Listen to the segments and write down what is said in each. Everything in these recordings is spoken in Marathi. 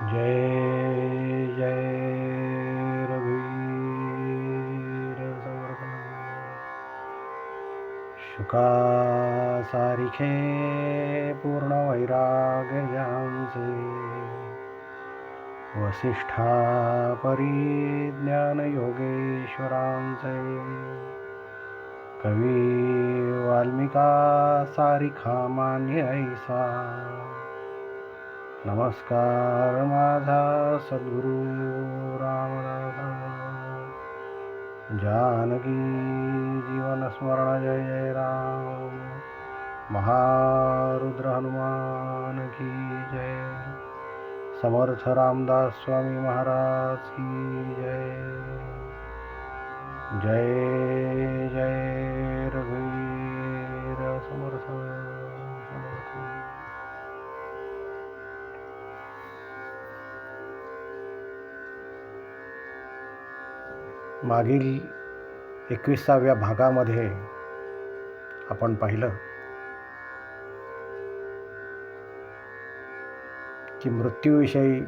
जय जय रघुवीर समर्थ शुका सारिखे पूर्ण वैराग्य ज्यांचे वसिष्ठा परिज्ञान योगेश्वरांचे कवी वाल्मिका सारिखा मान्य ऐसा नमस्कार माझा सद्गुरु रामदासा जानकी जीवन स्मरण जय जय राम महारुद्र हनुमान की जय समर्थ रामदास स्वामी महाराज की जय जय जय रघुवीर समर्थ मागील 21व्या भागामध्ये आपण पाहिलं की मृत्यूविषयी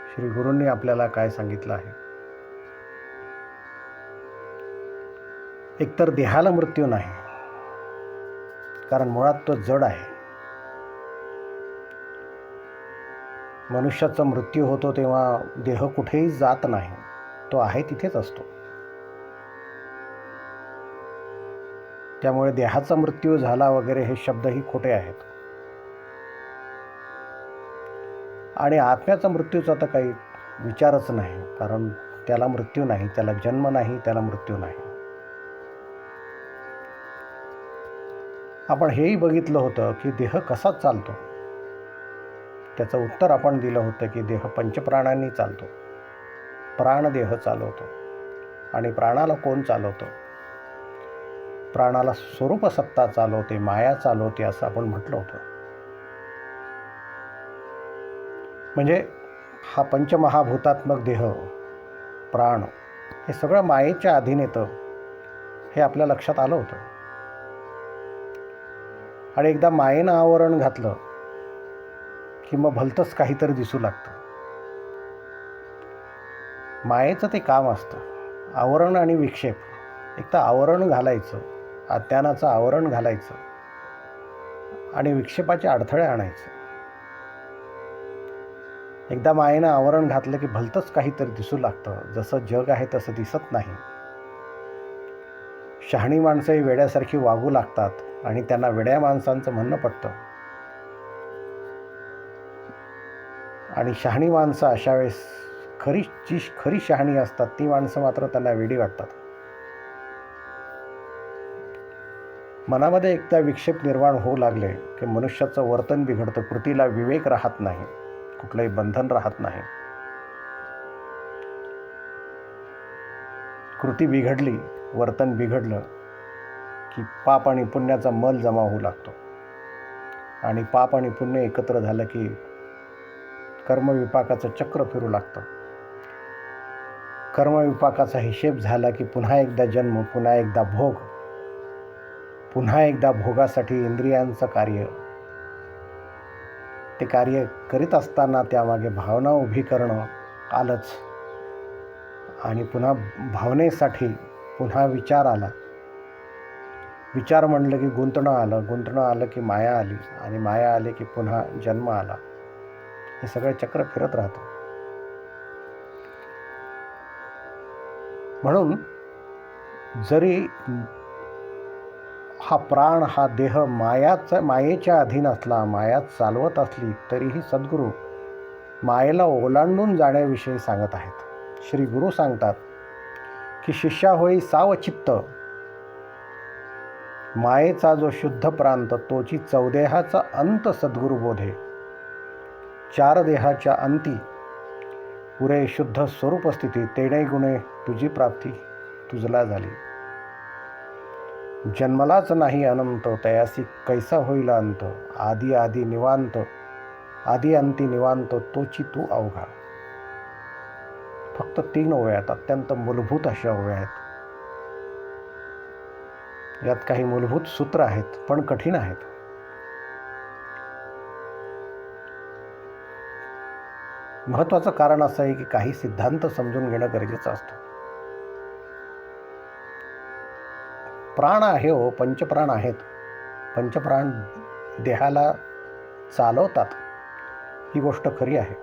श्री गुरूंनी आपल्याला काय सांगितलं आहे. एकतर देहाला मृत्यू नाही, कारण मुळात तो जड आहे. मनुष्याचा मृत्यू होतो तेव्हा देह कुठेही जात नाही, तो आहे तिथेच असतो. त्यामुळे देहाचा मृत्यू झाला वगैरे हे शब्दही खोटे आहेत. आणि आत्म्याचा मृत्यूचा तर काही विचारच नाही, कारण त्याला मृत्यू नाही, त्याला जन्म नाही, त्याला मृत्यू नाही. आपण हेही बघितलं होतं की देह कसा चालतो. त्याचं उत्तर आपण दिलं होतं की देह पंचप्राणांनी चालतो. प्राण देह चालवतो. आणि प्राणाला कोण चालवतो? प्राणाला स्वरूप सत्ता चालवते, माया चालवते असं आपण म्हटलं होतं. म्हणजे हा पंचमहाभूतात्मक देह प्राण हे सगळं मायेच्या अधीन येतं, हे आपल्या लक्षात आलं होतं. आणि एकदा मायेनं आवरण घातलं की मग भलतंच काहीतरी दिसू लागतं. मायेचं ते काम असतं, आवरण आणि विक्षेप. एक तर आवरण घालायचं, अज्ञानाचं आवरण घालायचं आणि विक्षेपाचे अडथळे आणायचे. एकदा मायेनं आवरण घातलं की भलतंच काहीतरी दिसू लागतं, जसं जग आहे तसं दिसत नाही. शहाणी माणसंही वेड्यासारखी वागू लागतात आणि त्यांना वेड्या माणसांचं म्हणणं पडतं. आणि शहाणी माणसं अशा वेळेस जी खरी शहाणी असतात ती माणसं मात्र त्यांना वेडी वाटतात. मनामध्ये एकदा विक्षेप निर्माण होऊ लागले की मनुष्याचं वर्तन बिघडतं. कृतीला विवेक राहत नाही, कुठलंही बंधन राहत नाही. कृती बिघडली, वर्तन बिघडलं की पाप आणि पुण्याचा मल जमा होऊ लागतो. आणि पाप आणि पुण्य एकत्र झालं की कर्मविपाकाचं चक्र फिरू लागतं. कर्मविपाकाचा हिशेब झाला की पुन्हा एकदा जन्म, पुन्हा एकदा भोग, पुन्हा एकदा भोगासाठी इंद्रियांचं कार्य. ते कार्य करीत असताना त्यामागे भावना उभी करणं आलंच. आणि पुन्हा भावनेसाठी पुन्हा विचार आला. विचार म्हणलं की गुंतणं आलं, गुंतणं आलं की माया आली, आणि माया आली की पुन्हा जन्म आला. हे सगळं चक्र फिरत राहतं. म्हणून जरी हा प्राण, हा देह मायेच्या अधीन असला, माया चालवत असली, तरीही सद्गुरू मायेला ओलांडून जाण्याविषयी सांगत आहेत. श्री गुरु सांगतात की शिष्या होई सावचित्त, मायेचा जो शुद्ध प्रांत तोची चौदेहाचा अंत सद्गुरु बोधे. 4 देहाच्या अंती पुरे शुद्ध स्वरूप स्थिती, तेणे गुणे तुझी प्राप्ती तुझला झाली. जन्मलाच नाही अनंत, तयासी कैसा होईल अंत. आदी आदी निवांत, आदी अंती निवांत, तोची तू अवघा. फक्त 3 ओव्या आहेत, अत्यंत मूलभूत अशा ओव्या आहेत. यात काही मूलभूत सूत्र आहेत, पण कठीण आहेत. महत्त्वाचं कारण असं आहे की काही सिद्धांत समजून घेणं गरजेचं असतं. प्राण आहे हो, पंचप्राण आहेत. पंचप्राण देहाला चालवतात, ही गोष्ट खरी आहे.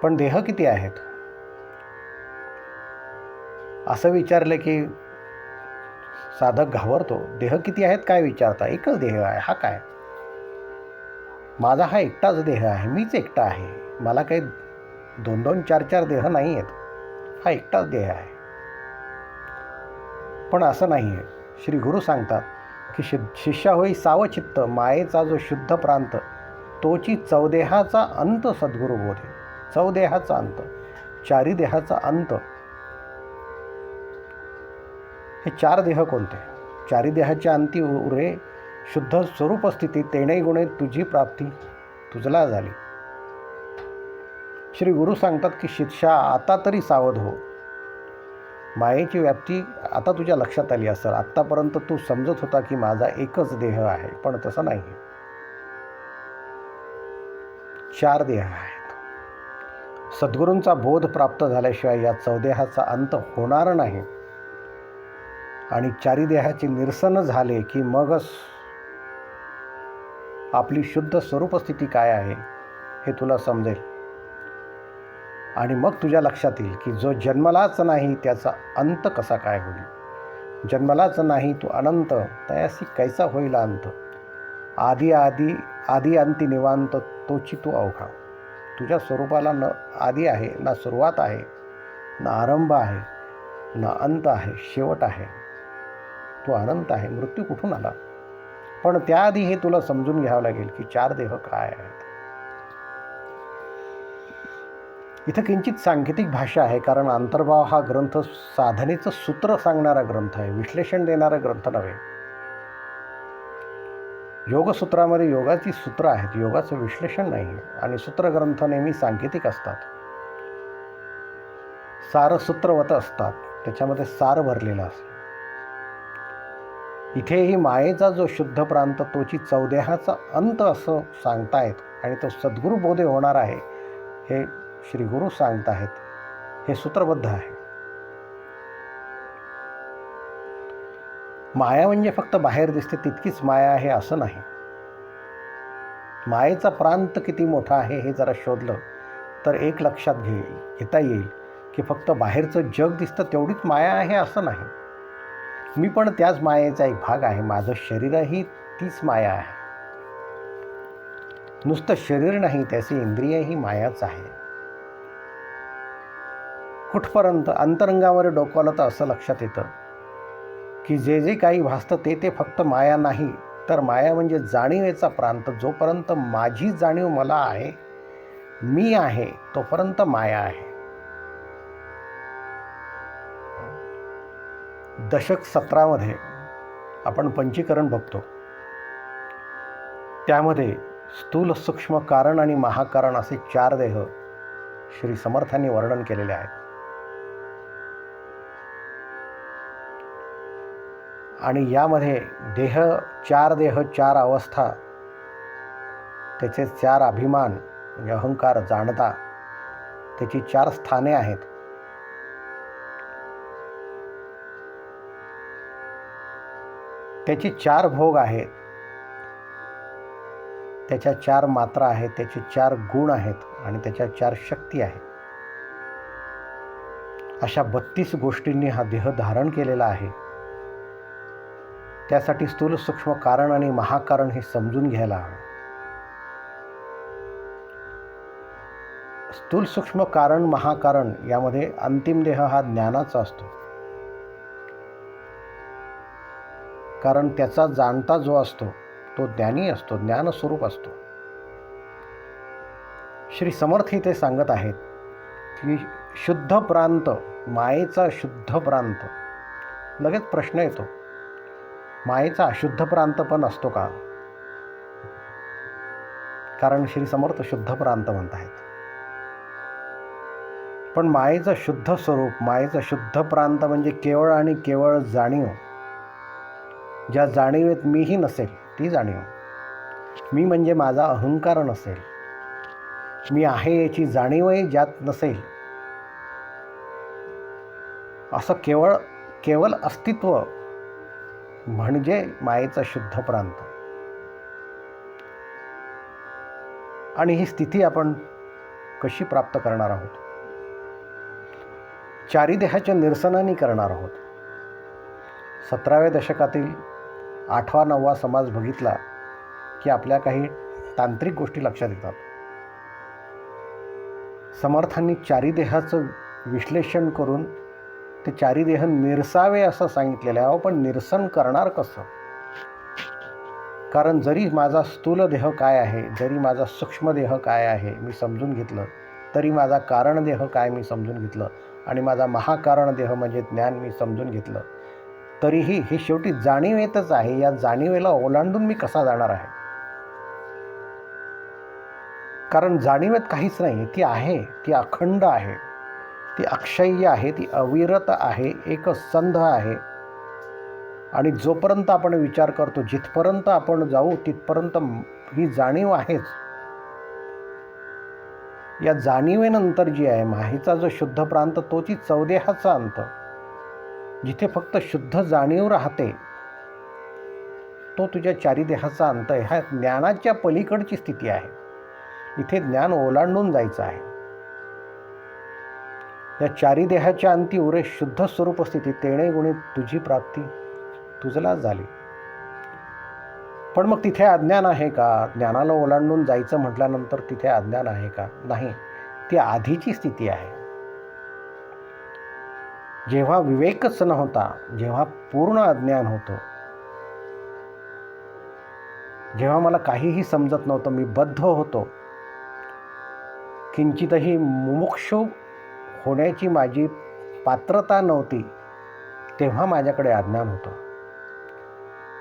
पण देह किती आहेत असं विचारलं की साधक घाबरतो. देह किती आहेत काय विचारता? एकच देह आहे. हा काय? माझा हा एकटाच देह आहे, मीच एकटा आहे. मला काही 2-2, 4-4 देह नाही आहेत. हा एकटाच देह आहे. पण असं नाही आहे. श्री गुरु सांगतात की शिष्या होई सावचित्त, मायेचा जो शुद्ध प्रांत तोची चौदेहाचा अंत सद्गुरु बोधे. चौदेहाचा अंत, चारी देहाचा अंत. हे 4 देह कोणते? चारी देहाच्या अंती उरे शुद्ध स्वरूप स्थिती, तेणे गुणे तुझी प्राप्ती तुझला झाली. श्री गुरु सांगतात की शिष्या आता तरी सावध हो. मायेची व्याप्ती आता तुझ्या लक्षात आली असेल. आत्तापर्यंत तू समजत होता की माझा एकच देह आहे, पण तसं नाही. 4 देह आहेत. सद्गुरूंचा बोध प्राप्त झाल्याशिवाय या चौदेहाचा अंत होणार नाही. आणि चारी देहाचे निरसन झाले की मगच आपली शुद्ध स्वरूपस्थिती काय आहे हे तुला समजेल. आणि मग तुझ्या लक्षात येईल की जो जन्मलाच नाही त्याचा अंत कसा काय होईल. जन्मलाच नाही तू अनंत, तयासी कैसा होईल अंत. आदी अंती निवांत तोची तू अवघा. तुझ्या स्वरूपाला न आदी आहे, ना सुरुवात आहे, ना आरंभ आहे, ना अंत आहे, शेवट आहे. तू अनंत आहे. मृत्यू कुठून आला? पण त्याआधी हे तुला समजून घ्यावं लागेल की 4 देह काय आहेत. इथं किंचित सांकेतिक भाषा आहे, कारण अंतर्भाव हा ग्रंथ साधनेचं सूत्र सांगणारा ग्रंथ आहे, विश्लेषण देणारा ग्रंथ नव्हे. योगसूत्रामध्ये योगाची सूत्र आहेत, योगाचं विश्लेषण नाही. आणि सूत्रग्रंथ नेहमी सांकेतिक असतात, सारसूत्रवत असतात, त्याच्यामध्ये सार भरलेला असतो. इथेही मायेचा जो शुद्ध प्रांत तोची चौदेहाचा अंत असं सांगतायत. आणि तो सद्गुरू बोधे होणार आहे हे श्री गुरु सांगत आहेत. हे सूत्रबद्ध आहे. माया म्हणजे फक्त बाहेर दिसते तितकीच माया आहे असं नाही. मायेचा प्रांत किती मोठा आहे हे जरा शोधलं तर एक लक्षात घेता येईल की फक्त बाहेरचं जग दिसतं तेवढीच माया आहे असं नाही. मी पण त्याच मायेचा एक भाग आहे. माझं शरीरही तीच माया आहे. नुसतं शरीर नाही, त्याचे इंद्रियही मायाच आहे. कुठपर्यंत अंतरंगामध्ये डोकावलं तर असं लक्षात येतं की जे जे काही भासतं ते फक्त माया नाही, तर माया म्हणजे जाणीवेचा प्रांत. जोपर्यंत माझी जाणीव मला आहे, मी आहे, तोपर्यंत माया आहे. दशक 17 आपण पंचीकरण बघतो. त्यामध्ये स्थूल, सूक्ष्म, कारण आणि महाकारण असे 4 देह श्री समर्थांनी वर्णन केलेले आहेत. आणि यामध्ये 4 देह, 4 अवस्था, त्याचे 4 अभिमान म्हणजे अहंकार, जाणता, त्याची 4 स्थाने आहेत. त्याचे 4 भोग आहेत, त्याच्या 4 मात्रा आहेत, त्याचे 4 गुण आहेत आणि त्याच्या 4 शक्ती आहेत. अशा 32 गोष्टींनी हा देह धारण केलेला आहे. त्यासाठी स्थूल, सूक्ष्म, कारण आणि महाकारण हे समजून घ्यायला हवं. स्थूल, सूक्ष्म, कारण, महाकारण यामध्ये अंतिम देह हा ज्ञानाचा असतो. कारण त्याचा जाणता जो असतो तो ज्ञानी असतो, ज्ञानस्वरूप असतो. श्री समर्थ इथे सांगत आहेत की शुद्ध प्रांत, मायेचा शुद्ध प्रांत. लगेच प्रश्न येतो, मायेचा अशुद्ध प्रांत पण असतो का? कारण श्री समर्थ शुद्ध प्रांत म्हणत आहेत. पण मायेचं शुद्ध स्वरूप, मायेचा शुद्ध प्रांत म्हणजे केवळ आणि केवळ जाणीव. ज्या जाणीवेत मीही नसेल ती जाणीव. मी म्हणजे माझा अहंकार नसेल. मी आहे याची जाणीवही ज्यात नसेल, असं केवळ अस्तित्व म्हणजे मायेचा शुद्ध प्रांत. आणि ही स्थिती आपण कशी प्राप्त करणार आहोत? चारी देहाच्या निरसनाने करणार आहोत. 17व्या दशकातील 8वा-9वा समाज बघितला की आपल्या काही तांत्रिक गोष्टी लक्षात येतात. समर्थांनी चारी देहाचं विश्लेषण करून ते चारी देह निरसावे असं सांगितलेलं आहे. पण निरसन करणार कसं? कारण जरी माझा स्थूल देह काय आहे, जरी माझा सूक्ष्म देह काय आहे मी समजून घेतलं, तरी माझा कारण देह काय मी समजून घेतलं, आणि माझा महाकारण देह म्हणजे ज्ञान मी समजून घेतलं, तरीही हे शेवटी जाणीवेतच आहे. या जाणीवेला ओलांडून मी कसा जाणार आहे? कारण जाणीवेत काहीच नाही. ती आहे, ती अखंड आहे, ती अक्षय्य आहे, ती अविरत आहे, एक संध आहे. आणि जोपर्यंत आपण विचार करतो, जिथपर्यंत आपण जाऊ तिथपर्यंत ही जाणीव आहेच. या जाणीवेनंतर जी आहे माहीचा जो शुद्ध प्रांत, तोची चौदेहाचा अंत, जिथे फक्त शुद्ध जाणीव राहते, तो तुझ्या चारी देहाचा अंत आहे. ह्या ज्ञानाच्या पलीकडची स्थिती आहे. इथे ज्ञान ओलांडून जायचं आहे. या चारी देहाच्या अंती उरे शुद्ध स्वरूप स्थिती तेणे गुणी तुझी प्राप्ती तुझला झाली. पण मग तिथे अज्ञान आहे का? ज्ञानाला ओलांडून जायचं म्हटल्यानंतर तिथे अज्ञान आहे का? नाही. ती आधीची स्थिती आहे. जेव्हा विवेकच नव्हता, जेव्हा पूर्ण अज्ञान होतं, जेव्हा मला काहीही समजत नव्हतं, मी बद्ध होतो, किंचितही मुमुक्षु होण्याची माझी पात्रता नव्हती, तेव्हा माझ्याकडे अज्ञान होतं.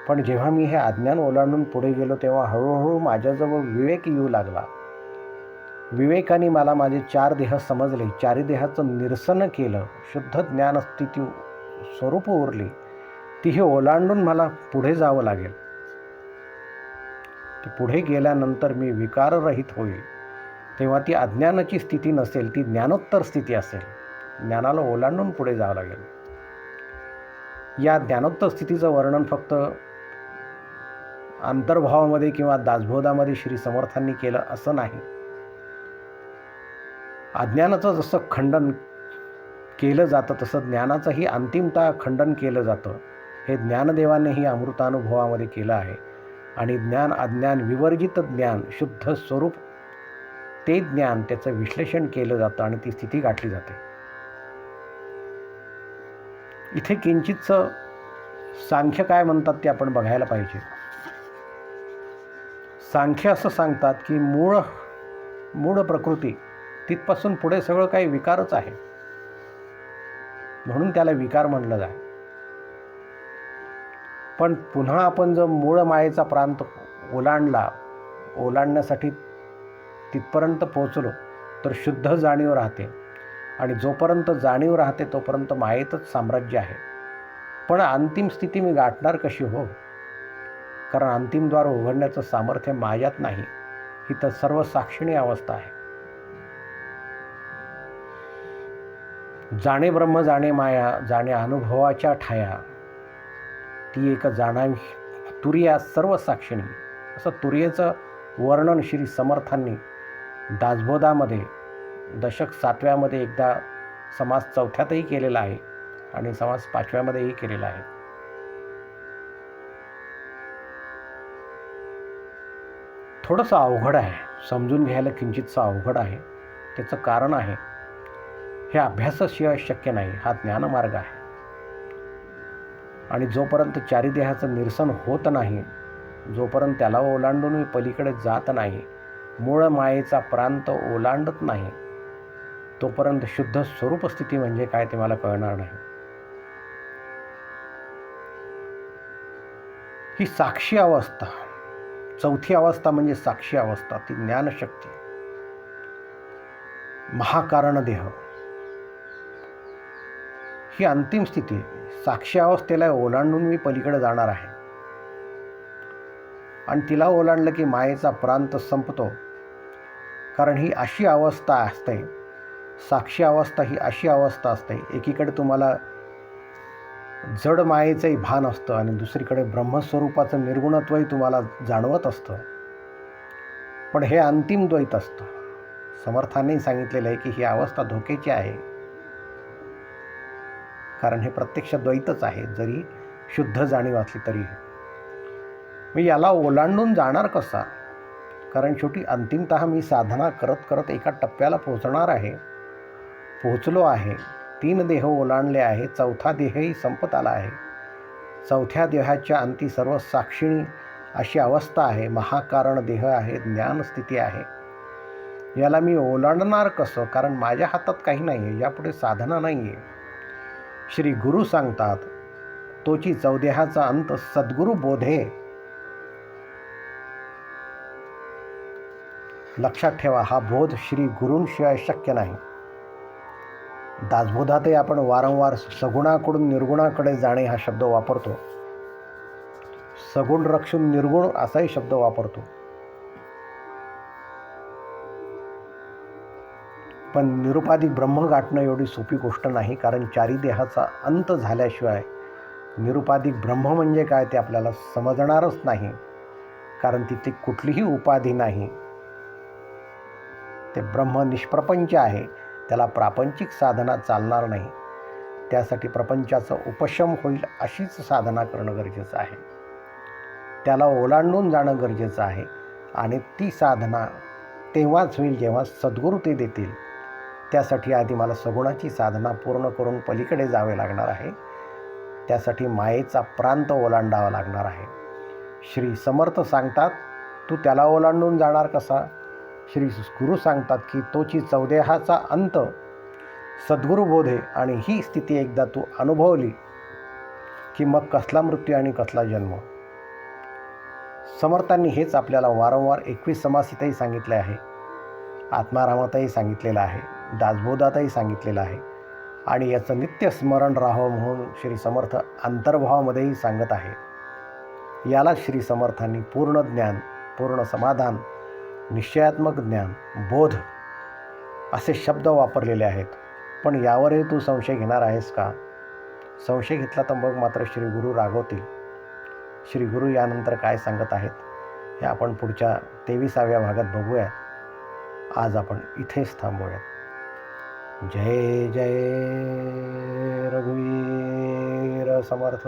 पण जेव्हा मी हे अज्ञान ओलांडून पुढे गेलो, तेव्हा हळूहळू माझ्याजवळ विवेक येऊ लागला. विवेकाने मला माझे 4 देह समजले, चारी देहाचं निरसन केलं, शुद्ध ज्ञानस्थिती स्वरूप उरली. ती ओलांडून मला पुढे जावं लागेल. ती पुढे गेल्यानंतर मी विकाररहित होईल. तेव्हा ती अज्ञानाची स्थिती नसेल, ती ज्ञानोत्तर स्थिती असेल. ज्ञानाला ओलांडून पुढे जावं लागेल. या ज्ञानोत्तर स्थितीचं वर्णन फक्त अंतर्भावामध्ये किंवा दासबोधामध्ये श्री समर्थांनी केलं असं नाही. अज्ञानाचं जसं खंडन केलं जातं, तसं ज्ञानाचंही अंतिमतः खंडन केलं जातं. हे ज्ञानदेवानेही अमृतानुभवामध्ये केलं आहे. आणि ज्ञान अज्ञान विवर्जित ज्ञान, शुद्ध स्वरूप ते ज्ञान, त्याचं विश्लेषण केलं जातं आणि ती स्थिती गाठली जाते. इथे किंचितचं सांख्य काय म्हणतात ते आपण बघायला पाहिजे. सांख्य असं सांगतात की मूळ प्रकृती तिथपासून पुढे सगळं काही विकारच आहे, म्हणून त्याला विकार म्हणलं जाय. पण पुन्हा आपण जर मूळ मायेचा प्रांत ओलांडण्यासाठी तिथपर्यंत पोहोचलो तर शुद्ध जाणीव राहते. आणि जोपर्यंत जाणीव राहते तोपर्यंत मायेतच साम्राज्य आहे. पण अंतिम स्थिती मी गाठणार कशी हो? कारण अंतिम द्वार उघडण्याचं सामर्थ्य माझ्यात नाही. ही तर सर्व साक्षिणी अवस्था आहे. जाणे ब्रह्म जाणे माया, जाणे अनुभवाच्या ठाया, ती एक जाणावी तुर्या सर्व साक्षिणी. असं तुर्येचं वर्णन श्री समर्थांनी दासबोधामध्ये दशक 7व्यामध्ये एकदा, समास 4थ्यातही केलेला आहे आणि समास 5व्यामध्येही केलेला आहे. थोडंसं अवघड आहे, समजून घ्यायला किंचितचं अवघड आहे. त्याचं कारण आहे, हे अभ्यासाशिवाय शक्य नाही. हा ज्ञानमार्ग आहे. आणि जोपर्यंत चारी देहाचं निरसन होत नाही, जोपर्यंत त्याला ओलांडून मी पलीकडे जात नाही, मूळ मायेचा प्रांत ओलांडत नाही, तोपर्यंत शुद्ध स्वरूप स्थिती म्हणजे काय ते मला कळणार नाही. ही साक्षी अवस्था, 4थी अवस्था म्हणजे साक्षी अवस्था, ती ज्ञानशक्ती, महाकारण देह, ही अंतिम स्थिती. साक्षी अवस्थेला ओलांडून मी पलीकडे जाणार आहे. आणि तिला ओलांडलं की मायेचा प्रांत संपतो. कारण ही अशी अवस्था असते, साक्षी अवस्था ही अशी अवस्था असते, एकीकडे तुम्हाला जड मायेचंही भान असतं आणि दुसरीकडे ब्रह्मस्वरूपाचं निर्गुणत्वही तुम्हाला जाणवत असतं. पण हे अंतिम द्वैत असतं. समर्थांनी सांगितलेलं आहे की ही अवस्था धोक्याची आहे, कारण हे प्रत्यक्ष द्वैतच आहे, जरी शुद्ध जाणीव असली तरी. मी याला ओलांडून जाणार कसा? कारण शेवटी अंतिमतः मी साधना करत करत एका टप्प्याला पोहोचणार आहे, पोहोचलो आहे. 3 देह ओलांडले आहे, 4था देहही संपत आला आहे. 4थ्या देहाच्या अंती सर्व साक्षिणी अशी अवस्था आहे, महाकारण देह आहे, ज्ञानस्थिती आहे. याला मी ओलांडणार कसं? कारण माझ्या हातात काही नाही आहे, यापुढे साधना नाही आहे. श्री गुरु सांगतात, तोची 4देहाचा अंत सद्गुरु बोधे. लक्षात ठेवा, हा बोध श्री गुरूंशिवाय शक्य नाही. दासबोधातही आपण वारंवार सगुणाकडून निर्गुणाकडे जाणे हा शब्द वापरतो. सगुण रक्षून निर्गुण असाही शब्द वापरतो. पण निरुपाधिक ब्रह्म गाठणं एवढी सोपी गोष्ट नाही, कारण 4ही देहाचा अंत झाल्याशिवाय निरुपाधिक ब्रह्म म्हणजे काय ते आपल्याला समजणारच नाही, कारण तिथे कुठलीही उपाधी नाही. ते ब्रह्म निष्प्रपंच आहे, त्याला प्रापंचिक साधना चालणार नाही. त्यासाठी प्रपंचाचं उपशम होईल अशीच साधना करणं गरजेचं आहे. त्याला ओलांडून जाणं गरजेचं आहे आणि ती साधना तेव्हाच होईल जेव्हा सद्गुरू ते देतील. त्यासाठी आधी मला सगुणाची साधना पूर्ण करून पलीकडे जावे लागणार आहे. त्यासाठी मायेचा प्रांत ओलांडावा लागणार आहे. श्री समर्थ सांगतात, तू त्याला ओलांडून जाणार कसा? श्री गुरु सांगतात की तोची 4देहाचा अंत सद्गुरु बोधे, आणि ही स्थिती एकदा तू अनुभवली की मग कसला मृत्यू आणि कसला जन्म. समर्थांनी हेच आपल्याला वारंवार 21 समासीतही सांगितले आहे, आत्मारामातही सांगितलेलं आहे, दासबोधातही सांगितलेलं आहे, आणि याचं नित्य स्मरण राहावं म्हणून श्री समर्थ अंतर्भावामध्येही सांगत आहे. याला श्री समर्थांनी पूर्ण ज्ञान, पूर्ण समाधान, निश्चयात्मक ज्ञान, बोध असे शब्द वापरलेले आहेत. पण यावरही तू संशय घेणार आहेस का? संशय घेतला तर मग मात्र श्री गुरु रागवतील. श्री गुरु यानंतर काय सांगत आहेत हे आपण पुढच्या 23व्या भागात बघूयात. आज आपण इथेच थांबूयात. जय जय रघुवीर समर्थ.